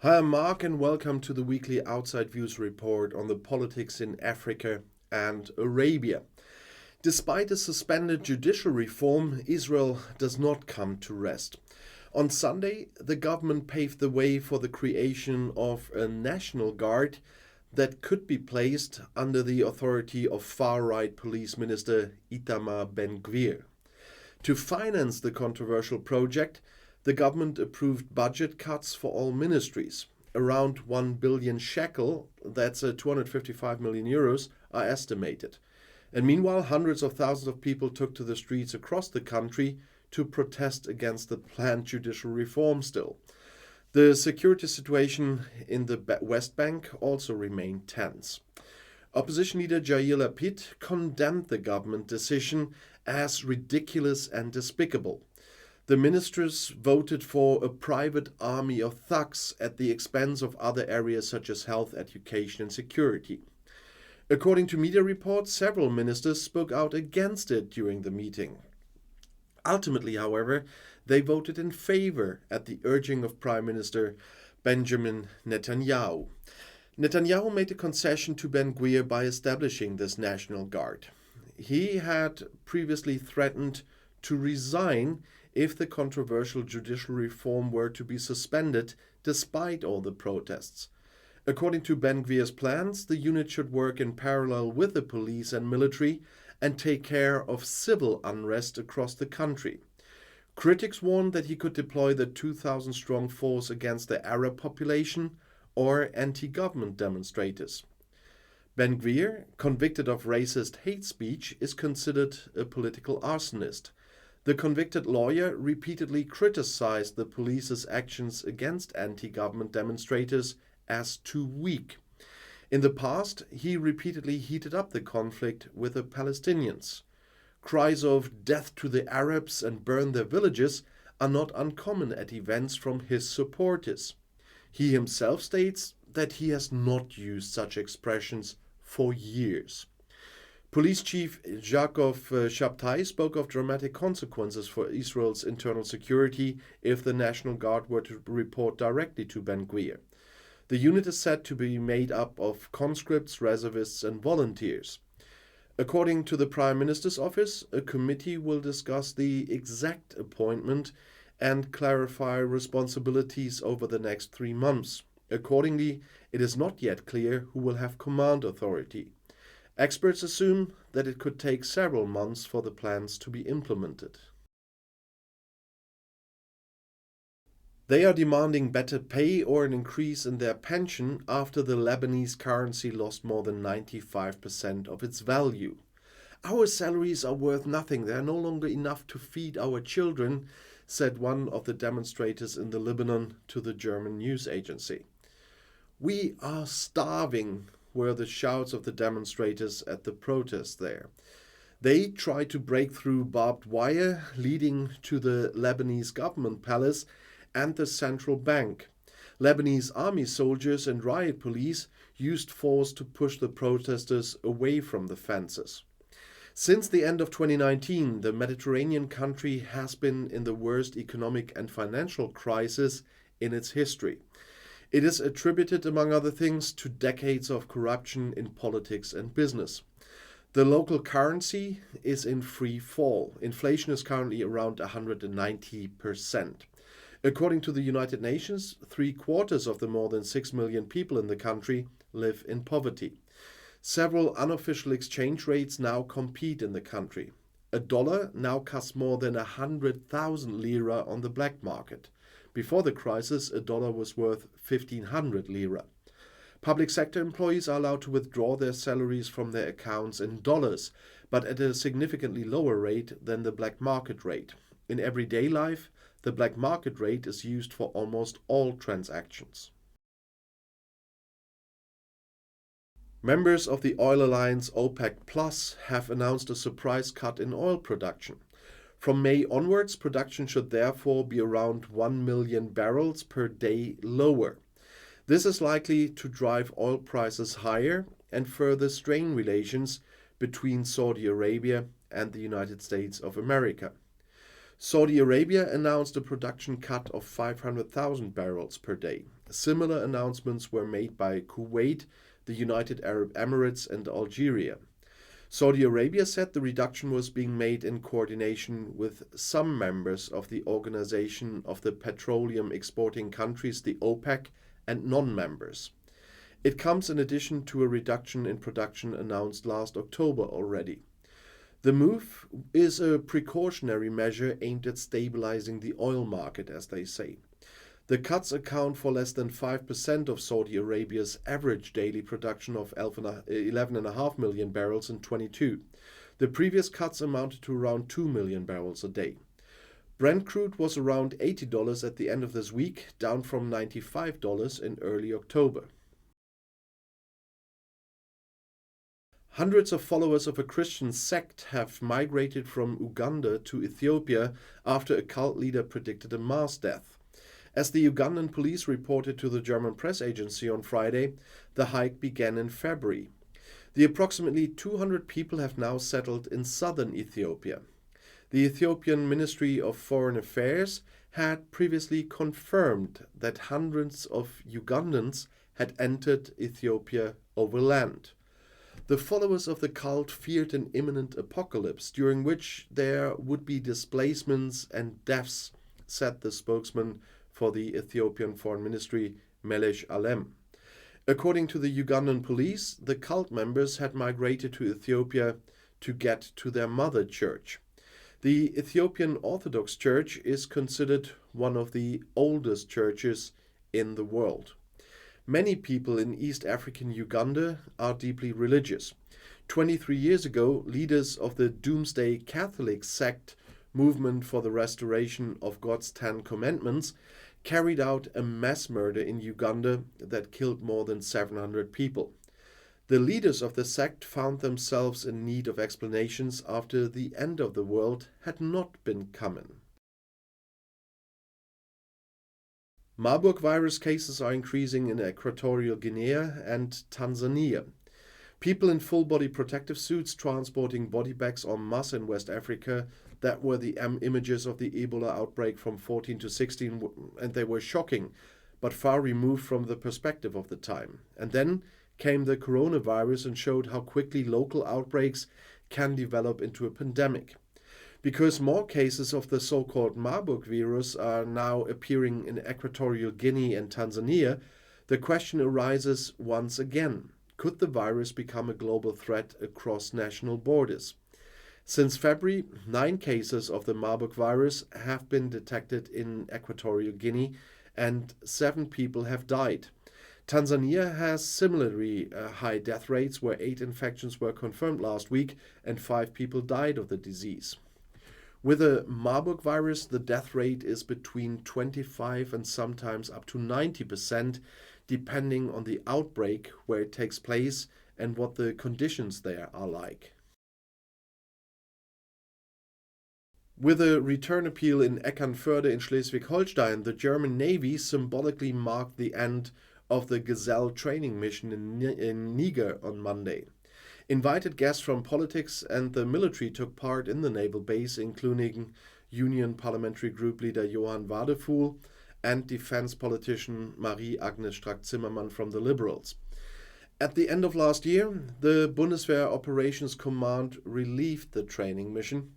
Hi, I'm Marc, and welcome to the weekly Outside Views report on the politics in Africa and Arabia. Despite a suspended judicial reform, Israel does not come to rest. On Sunday, the government paved the way for the creation of a national guard that could be placed under the authority of far-right police minister Itamar Ben-Gvir. To finance the controversial project, the government approved budget cuts for all ministries. Around 1 billion shekel, that's 255 million euros, are estimated. And meanwhile, hundreds of thousands of people took to the streets across the country to protest against the planned judicial reform still. The security situation in the West Bank also remained tense. Opposition leader Yair Lapid condemned the government decision as ridiculous and despicable. The ministers voted for a private army of thugs at the expense of other areas such as health, education, and security. According to media reports, several ministers spoke out against it during the meeting. Ultimately, however, they voted in favor at the urging of Prime Minister Benjamin Netanyahu. Netanyahu made a concession to Ben-Gvir by establishing this National Guard. He had previously threatened to resign if the controversial judicial reform were to be suspended despite all the protests. According to Ben-Gvir's plans, the unit should work in parallel with the police and military and take care of civil unrest across the country. Critics warned that he could deploy the 2,000-strong force against the Arab population or anti-government demonstrators. Ben-Gvir, convicted of racist hate speech, is considered a political arsonist. The convicted lawyer repeatedly criticized the police's actions against anti-government demonstrators as too weak. In the past, he repeatedly heated up the conflict with the Palestinians. Cries of "death to the Arabs" and "burn their villages" are not uncommon at events from his supporters. He himself states that he has not used such expressions for years. Police Chief Jacob Shabtai spoke of dramatic consequences for Israel's internal security if the National Guard were to report directly to Ben-Gvir. The unit is said to be made up of conscripts, reservists, and volunteers. According to the Prime Minister's office, a committee will discuss the exact appointment and clarify responsibilities over the next 3 months. Accordingly, it is not yet clear who will have command authority. Experts assume that it could take several months for the plans to be implemented. They are demanding better pay or an increase in their pension after the Lebanese currency lost more than 95% of its value. "Our salaries are worth nothing. They are no longer enough to feed our children," said one of the demonstrators in the Lebanon to the German news agency. "We are starving," were the shouts of the demonstrators at the protest there. They tried to break through barbed wire leading to the Lebanese government palace and the central bank. Lebanese army soldiers and riot police used force to push the protesters away from the fences. Since the end of 2019, the Mediterranean country has been in the worst economic and financial crisis in its history. It is attributed, among other things, to decades of corruption in politics and business. The local currency is in free fall. Inflation is currently around 190%. According to the United Nations, 3/4 of the more than 6 million people in the country live in poverty. Several unofficial exchange rates now compete in the country. A dollar now costs more than 100,000 lira on the black market. Before the crisis, a dollar was worth 1,500 lira. Public sector employees are allowed to withdraw their salaries from their accounts in dollars, but at a significantly lower rate than the black market rate. In everyday life, the black market rate is used for almost all transactions. Members of the oil alliance OPEC Plus have announced a surprise cut in oil production. From May onwards, production should therefore be around 1 million barrels per day lower. This is likely to drive oil prices higher and further strain relations between Saudi Arabia and the United States of America. Saudi Arabia announced a production cut of 500,000 barrels per day. Similar announcements were made by Kuwait, the United Arab Emirates, and Algeria. Saudi Arabia said the reduction was being made in coordination with some members of the Organization of the Petroleum Exporting Countries, the OPEC, and non-members. It comes in addition to a reduction in production announced last October already. The move is a precautionary measure aimed at stabilizing the oil market, as they say. The cuts account for less than 5% of Saudi Arabia's average daily production of 11.5 million barrels in 22. The previous cuts amounted to around 2 million barrels a day. Brent crude was around $80 at the end of this week, down from $95 in early October. Hundreds of followers of a Christian sect have migrated from Uganda to Ethiopia after a cult leader predicted a mass death. As the Ugandan police reported to the German press agency on Friday, the hike began in February. The approximately 200 people have now settled in southern Ethiopia. The Ethiopian Ministry of Foreign Affairs had previously confirmed that hundreds of Ugandans had entered Ethiopia over land. The followers of the cult feared an imminent apocalypse, during which there would be displacements and deaths, said the spokesman for the Ethiopian Foreign Ministry, Melech Alem. According to the Ugandan police, the cult members had migrated to Ethiopia to get to their mother church. The Ethiopian Orthodox Church is considered one of the oldest churches in the world. Many people in East African Uganda are deeply religious. 23 years ago, leaders of the Doomsday Catholic sect, Movement for the Restoration of God's Ten Commandments, carried out a mass murder in Uganda that killed more than 700 people. The leaders of the sect found themselves in need of explanations after the end of the world had not been coming. Marburg virus cases are increasing in Equatorial Guinea and Tanzania. People in full-body protective suits transporting body bags en masse in West Africa, that were the images of the Ebola outbreak from 14 to 16, and they were shocking, but far removed from the perspective of the time. And then came the coronavirus and showed how quickly local outbreaks can develop into a pandemic. Because more cases of the so-called Marburg virus are now appearing in Equatorial Guinea and Tanzania, the question arises once again: could the virus become a global threat across national borders? Since February, 9 cases of the Marburg virus have been detected in Equatorial Guinea and 7 people have died. Tanzania has similarly high death rates, where 8 infections were confirmed last week and 5 people died of the disease. With the Marburg virus, the death rate is between 25 and sometimes up to 90%, depending on the outbreak, where it takes place, and what the conditions there are like. With a return appeal in Eckernförde in Schleswig-Holstein, the German Navy symbolically marked the end of the Gazelle training mission in Niger on Monday. Invited guests from politics and the military took part in the naval base, including Union Parliamentary Group leader Johann Wadefuhl and defense politician Marie-Agnes Strack-Zimmermann from the Liberals. At the end of last year, the Bundeswehr Operations Command relieved the training mission,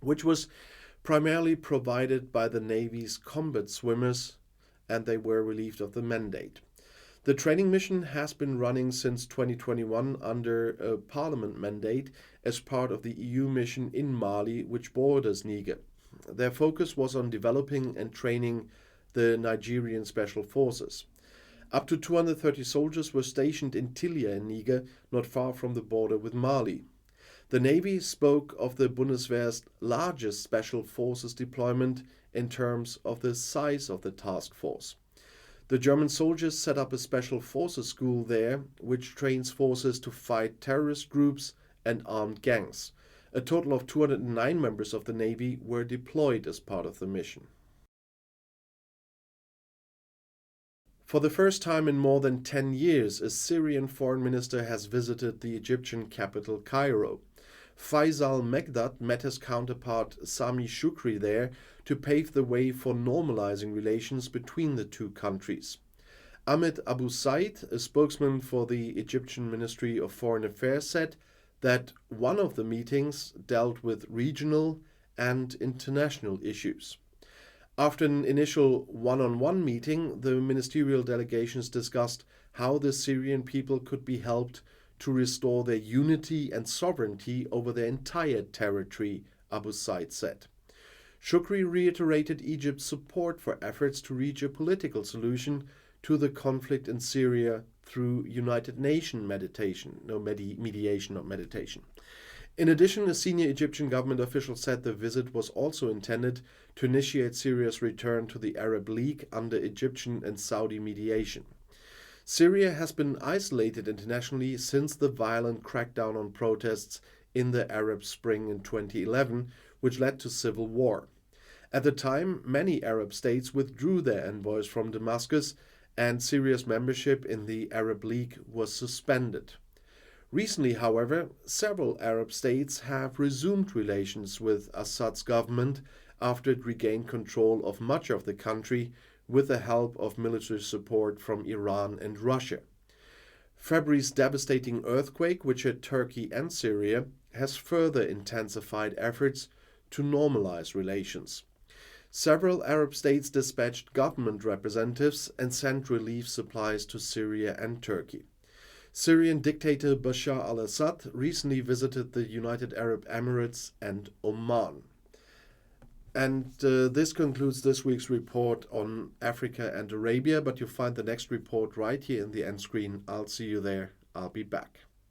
which was primarily provided by the Navy's combat swimmers, and they were relieved of the mandate. The training mission has been running since 2021 under a parliament mandate as part of the EU mission in Mali, which borders Niger. Their focus was on developing and training the Nigerian special forces. Up to 230 soldiers were stationed in Tilia in Niger, not far from the border with Mali. The Navy spoke of the Bundeswehr's largest special forces deployment in terms of the size of the task force. The German soldiers set up a special forces school there, which trains forces to fight terrorist groups and armed gangs. A total of 209 members of the Navy were deployed as part of the mission. For the first time in more than 10 years, a Syrian foreign minister has visited the Egyptian capital, Cairo. Faisal Megdad met his counterpart Sami Shukri there to pave the way for normalizing relations between the two countries. Ahmed Abu Said, a spokesman for the Egyptian Ministry of Foreign Affairs, said that one of the meetings dealt with regional and international issues. After an initial one-on-one meeting, the ministerial delegations discussed how the Syrian people could be helped to restore their unity and sovereignty over their entire territory, Abu Said said. Shukri reiterated Egypt's support for efforts to reach a political solution to the conflict in Syria through United Nations mediation. In addition, a senior Egyptian government official said the visit was also intended to initiate Syria's return to the Arab League under Egyptian and Saudi mediation. Syria has been isolated internationally since the violent crackdown on protests in the Arab Spring in 2011, which led to civil war. At the time, many Arab states withdrew their envoys from Damascus, and Syria's membership in the Arab League was suspended. Recently, however, several Arab states have resumed relations with Assad's government after it regained control of much of the country with the help of military support from Iran and Russia. February's devastating earthquake, which hit Turkey and Syria, has further intensified efforts to normalize relations. Several Arab states dispatched government representatives and sent relief supplies to Syria and Turkey. Syrian dictator Bashar al-Assad recently visited the United Arab Emirates and Oman. And this concludes this week's report on Africa and Arabia, but you'll find the next report right here in the end screen. I'll see you there. I'll be back.